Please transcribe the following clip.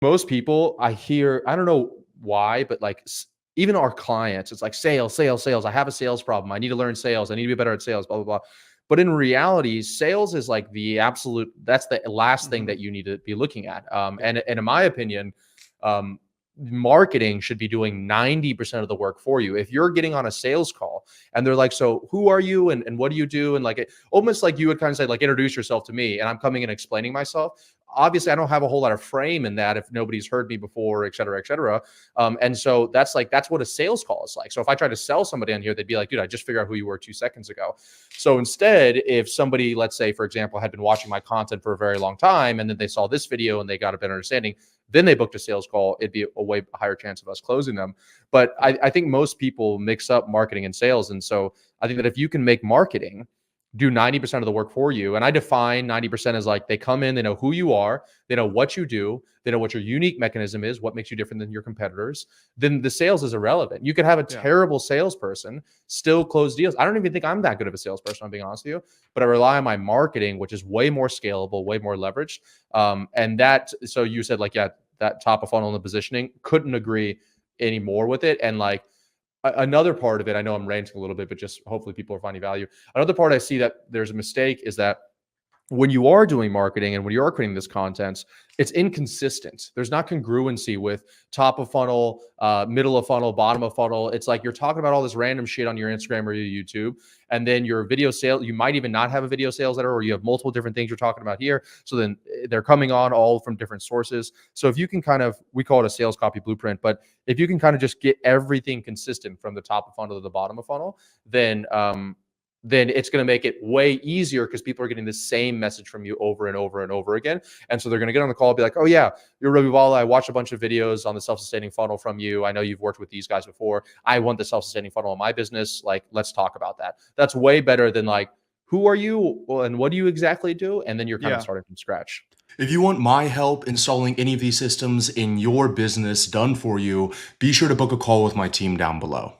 Most people I hear, I don't know why, but like even our clients, it's like sales, sales, sales. I have a sales problem. I need to learn sales. I need to be better at sales, blah, blah, blah. But in reality, sales is like the absolute, that's the last thing Mhm. that you need to be looking at. Yeah. And in my opinion, um, marketing should be doing 90% of the work for you. If you're getting on a sales call and they're like, so who are you and what do you do? And like, it, almost like you would kind of say, like, introduce yourself to me. And I'm coming and explaining myself. Obviously I don't have a whole lot of frame in that if nobody's heard me before, et cetera, et cetera. And so that's like, that's what a sales call is like. So if I try to sell somebody on here, they'd be like, dude, I just figured out who you were 2 seconds ago. So instead, if somebody, let's say, for example, had been watching my content for a very long time, and then they saw this video and they got a better understanding, then they booked a sales call, it'd be a way higher chance of us closing them. But I think most people mix up marketing and sales. And so I think that if you can make marketing do 90% of the work for you. And I define 90% as like they come in, they know who you are, they know what you do, they know what your unique mechanism is, what makes you different than your competitors. Then the sales is irrelevant. You could have a Yeah. terrible salesperson still close deals. I don't even think I'm that good of a salesperson, I'm being honest with you, but I rely on my marketing, which is way more scalable, way more leveraged. And that, so you said like, yeah, that top of funnel and the positioning, couldn't agree anymore with it. And like, another part of it, I know I'm ranting a little bit, but just hopefully people are finding value. Another part I see that there's a mistake is that when you are doing marketing and when you are creating this content, it's inconsistent. There's not congruency with top of funnel, middle of funnel, bottom of funnel. It's like you're talking about all this random shit on your Instagram or your YouTube, and then your video sale, you might even not have a video sales letter, or you have multiple different things you're talking about here. So then they're coming on all from different sources. So if you can kind of, we call it a sales copy blueprint, but if you can kind of just get everything consistent from the top of funnel to the bottom of funnel, then it's going to make it way easier because people are getting the same message from you over and over and over again. And so they're going to get on the call and be like, oh yeah, you're Ravi Abuvala. I watched a bunch of videos on the self-sustaining funnel from you. I know you've worked with these guys before. I want the self-sustaining funnel in my business. Like, let's talk about that. That's way better than like, who are you? Well, and what do you exactly do? And then you're kind of Yeah. starting from scratch. If you want my help installing any of these systems in your business done for you, be sure to book a call with my team down below.